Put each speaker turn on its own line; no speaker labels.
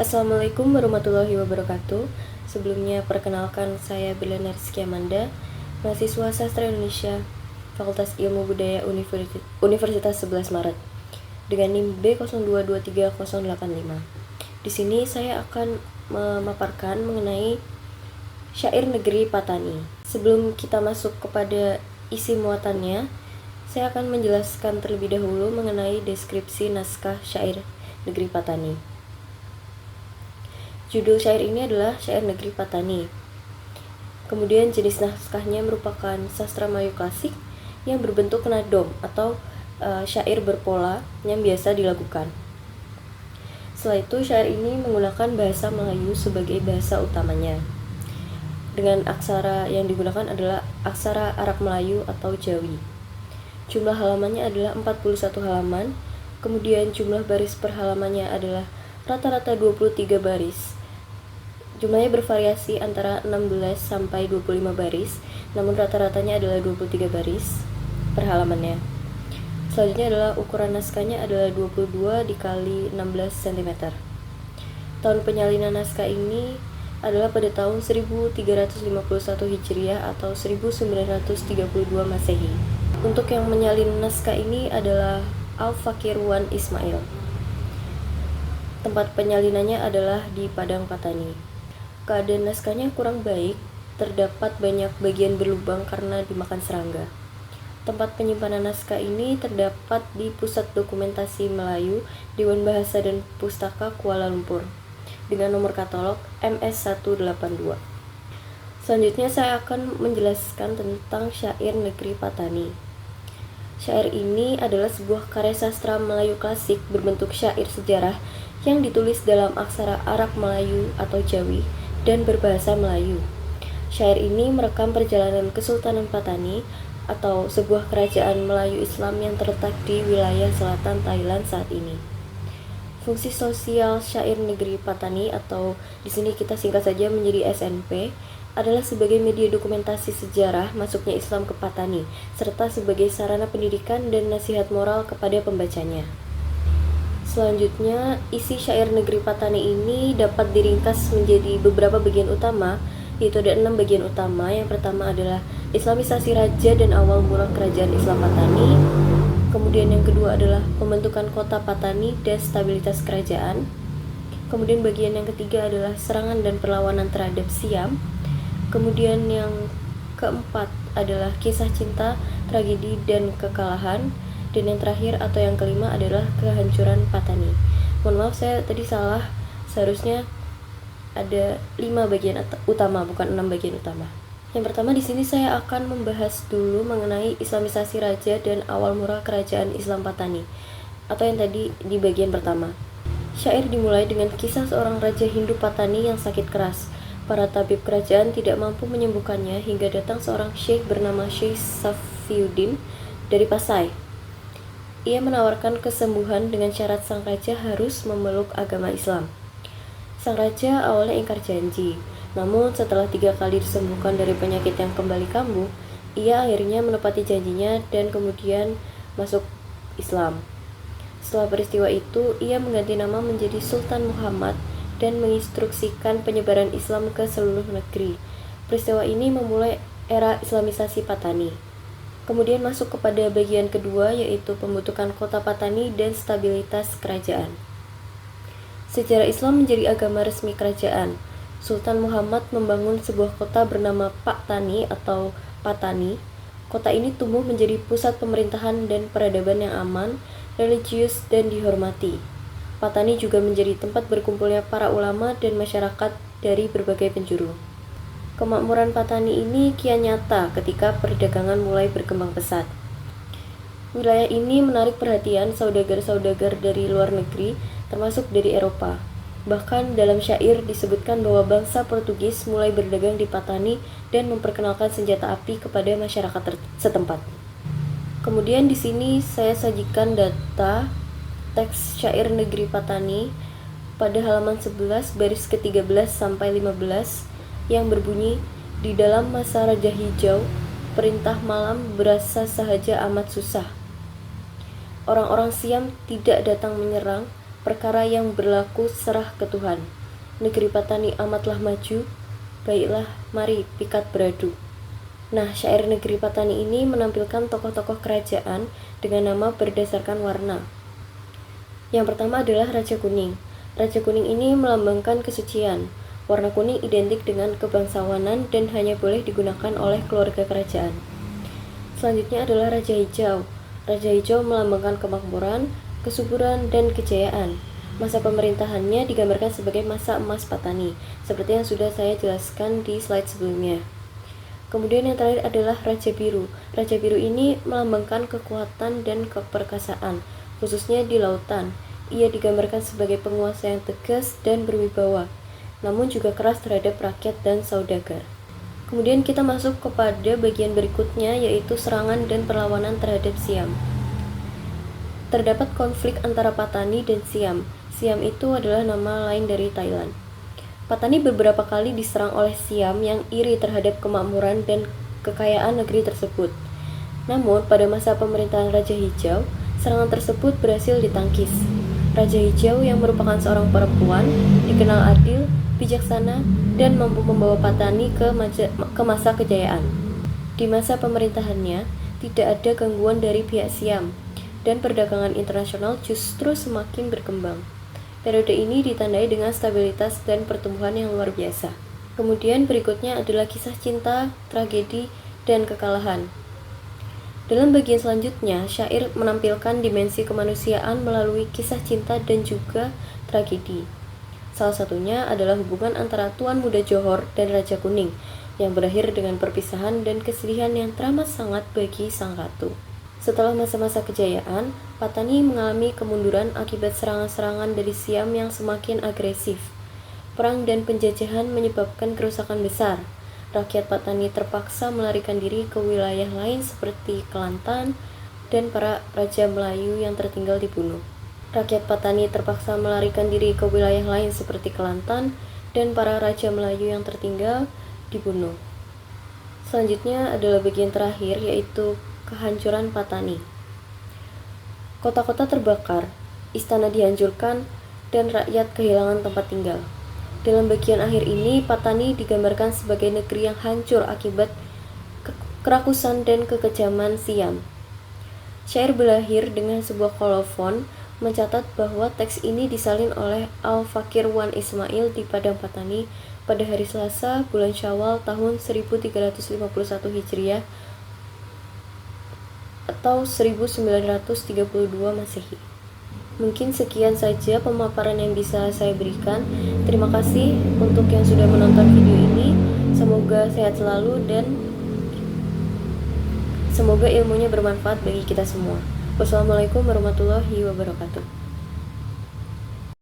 Assalamualaikum warahmatullahi wabarakatuh. Sebelumnya perkenalkan saya Bilana Rizky Amanda, mahasiswa Sastra Indonesia, Fakultas Ilmu Budaya Universitas 11 Maret dengan NIM B02230085. Di sini saya akan memaparkan mengenai syair negeri Patani. Sebelum kita masuk kepada isi muatannya, saya akan menjelaskan terlebih dahulu mengenai deskripsi naskah syair negeri Patani. Judul syair ini adalah Syair Negeri Patani. Kemudian jenis naskahnya merupakan sastra Melayu klasik yang berbentuk nadom atau syair berpola yang biasa dilakukan. Setelah itu syair ini menggunakan bahasa Melayu sebagai bahasa utamanya. Dengan aksara yang digunakan adalah aksara Arab Melayu atau Jawi. Jumlah halamannya adalah 41 halaman, kemudian jumlah baris per halamannya adalah rata-rata 23 baris. Jumlahnya bervariasi antara 16 sampai 25 baris, namun rata-ratanya adalah 23 baris per halamannya. Selanjutnya adalah ukuran naskahnya adalah 22 dikali 16 cm. Tahun penyalinan naskah ini adalah pada tahun 1351 Hijriah atau 1932 Masehi. Untuk yang menyalin naskah ini adalah Al-Fakir Wan Ismail. Tempat penyalinannya adalah di Padang Patani. Keadaan naskahnya kurang baik, terdapat banyak bagian berlubang karena dimakan serangga. Tempat penyimpanan naskah ini terdapat di Pusat Dokumentasi Melayu, Dewan Bahasa dan Pustaka Kuala Lumpur, dengan nomor katalog MS182. Selanjutnya saya akan menjelaskan tentang syair negeri Patani. Syair ini adalah sebuah karya sastra Melayu klasik berbentuk syair sejarah yang ditulis dalam aksara Arab Melayu atau Jawi dan berbahasa Melayu. Syair ini merekam perjalanan Kesultanan Patani atau sebuah kerajaan Melayu Islam yang terletak di wilayah selatan Thailand saat ini. Fungsi sosial syair negeri Patani atau di sini kita singkat saja menjadi SNP adalah sebagai media dokumentasi sejarah masuknya Islam ke Patani serta sebagai sarana pendidikan dan nasihat moral kepada pembacanya. Selanjutnya, isi syair negeri Patani ini dapat diringkas menjadi beberapa bagian utama, yaitu ada 6 bagian utama. Yang pertama adalah Islamisasi Raja dan awal mula kerajaan Islam Patani. Kemudian yang kedua adalah pembentukan kota Patani dan stabilitas kerajaan. Kemudian bagian yang ketiga adalah serangan dan perlawanan terhadap Siam. Kemudian yang keempat adalah kisah cinta, tragedi, dan kekalahan. Dan yang terakhir atau yang kelima adalah kehancuran Patani. Mohon maaf, saya tadi salah. Seharusnya ada 5 bagian utama, bukan 6 bagian utama. Yang pertama di sini saya akan membahas dulu mengenai Islamisasi Raja dan awal mula kerajaan Islam Patani, atau yang tadi di bagian pertama. Syair dimulai dengan kisah seorang raja Hindu Patani yang sakit keras. Para tabib kerajaan tidak mampu menyembuhkannya hingga datang seorang syekh bernama Syekh Safiuddin dari Pasai. Ia menawarkan kesembuhan dengan syarat sang raja harus memeluk agama Islam. Sang raja awalnya ingkar janji, namun setelah 3 kali disembuhkan dari penyakit yang kembali kambuh, ia akhirnya menepati janjinya dan kemudian masuk Islam. Setelah peristiwa itu, ia mengganti nama menjadi Sultan Muhammad dan menginstruksikan penyebaran Islam ke seluruh negeri. Peristiwa ini memulai era Islamisasi Patani. Kemudian masuk kepada bagian kedua, yaitu pembentukan kota Patani dan stabilitas kerajaan. Sejarah Islam menjadi agama resmi kerajaan. Sultan Muhammad membangun sebuah kota bernama Pak Tani atau Patani. Kota ini tumbuh menjadi pusat pemerintahan dan peradaban yang aman, religius, dan dihormati. Patani juga menjadi tempat berkumpulnya para ulama dan masyarakat dari berbagai penjuru. Kemakmuran Patani ini kian nyata ketika perdagangan mulai berkembang pesat. Wilayah ini menarik perhatian saudagar-saudagar dari luar negeri, termasuk dari Eropa. Bahkan dalam syair disebutkan bahwa bangsa Portugis mulai berdagang di Patani dan memperkenalkan senjata api kepada masyarakat setempat. Kemudian di sini saya sajikan data teks syair negeri Patani pada halaman 11 baris ke-13 sampai 15. Yang berbunyi, di dalam masa Raja Hijau, perintah malam berasa sahaja amat susah. Orang-orang Siam tidak datang menyerang, perkara yang berlaku serah ke Tuhan. Negeri Patani amatlah maju, baiklah mari pikat beradu. Nah, syair Negeri Patani ini menampilkan tokoh-tokoh kerajaan dengan nama berdasarkan warna. Yang pertama adalah Raja Kuning. Raja Kuning ini melambangkan kesucian. Warna kuning identik dengan kebangsawanan dan hanya boleh digunakan oleh keluarga kerajaan. Selanjutnya adalah Raja Hijau. Raja Hijau melambangkan kemakmuran, kesuburan, dan kejayaan. Masa pemerintahannya digambarkan sebagai masa emas Patani, seperti yang sudah saya jelaskan di slide sebelumnya. Kemudian yang terakhir adalah Raja Biru. Raja Biru ini melambangkan kekuatan dan keperkasaan, khususnya di lautan. Ia digambarkan sebagai penguasa yang tegas dan berwibawa, namun juga keras terhadap rakyat dan saudagar. Kemudian kita masuk kepada bagian berikutnya, yaitu serangan dan perlawanan terhadap Siam. Terdapat konflik antara Patani dan Siam. Siam itu adalah nama lain dari Thailand. Patani beberapa kali diserang oleh Siam yang iri terhadap kemakmuran dan kekayaan negeri tersebut. Namun, pada masa pemerintahan Raja Hijau, serangan tersebut berhasil ditangkis. Raja Hijau yang merupakan seorang perempuan, dikenal adil, bijaksana, dan mampu membawa Patani ke masa kejayaan. Di masa pemerintahannya, tidak ada gangguan dari pihak Siam, dan perdagangan internasional justru semakin berkembang. Periode ini ditandai dengan stabilitas dan pertumbuhan yang luar biasa. Kemudian berikutnya adalah kisah cinta, tragedi, dan kekalahan. Dalam bagian selanjutnya, syair menampilkan dimensi kemanusiaan melalui kisah cinta dan juga tragedi. Salah satunya adalah hubungan antara Tuan Muda Johor dan Raja Kuning, yang berakhir dengan perpisahan dan kesedihan yang teramat sangat bagi sang ratu. Setelah masa-masa kejayaan, Patani mengalami kemunduran akibat serangan-serangan dari Siam yang semakin agresif. Perang dan penjajahan menyebabkan kerusakan besar. Rakyat Patani terpaksa melarikan diri ke wilayah lain seperti Kelantan, dan para raja Melayu yang tertinggal dibunuh. Rakyat Patani terpaksa melarikan diri ke wilayah lain seperti Kelantan, dan para raja Melayu yang tertinggal dibunuh. Selanjutnya adalah bagian terakhir, yaitu kehancuran Patani. Kota-kota terbakar, istana dihancurkan, dan rakyat kehilangan tempat tinggal. Dalam bagian akhir ini, Patani digambarkan sebagai negeri yang hancur akibat kerakusan dan kekejaman Siam. Syair berakhir dengan sebuah kolofon mencatat bahwa teks ini disalin oleh Al-Fakir Wan Ismail di Padang Patani pada hari Selasa, bulan Syawal tahun 1351 Hijriah atau 1932 Masehi. Mungkin sekian saja pemaparan yang bisa saya berikan. Terima kasih untuk yang sudah menonton video ini. Semoga sehat selalu dan semoga ilmunya bermanfaat bagi kita semua. Wassalamualaikum warahmatullahi wabarakatuh.